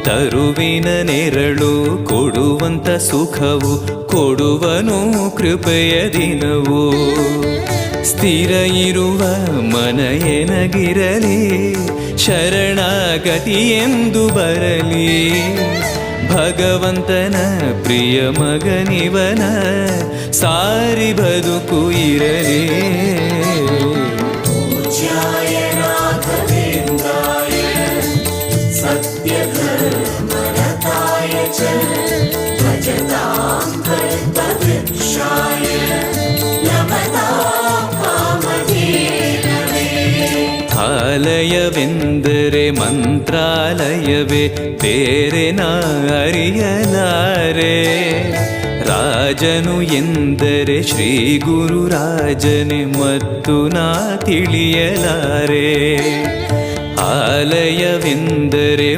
ತರುವಿನ ನೆರಳು ಕೊಡುವಂತ ಸುಖವು ಕೊಡುವನು ಕೃಪೆಯ ದಿನವು. ಸ್ಥಿರ ಇರುವ ಮನ ಎನಗಿರಲಿ ಶರಣಾಗತಿ ಎಂದು ಬರಲಿ. ಭಗವಂತನ ಪ್ರಿಯ ಮಗನಿವನ ಸಾರಿ ಬದುಕು ಇರಲಿ. ಆಲಯವೆಂದರೆ ಮಂತ್ರಾಲಯವೇ ಬೇರೆ ನಾ ಅರಿಯಲಾರೆ. ರಾಜನು ಎಂದರೆ ಶ್ರೀ ಗುರುರಾಜನೇ ಮತ್ತು ನಾ ತಿಳಿಯಲಾರೆ. ಆಲಯವೆಂದರೆ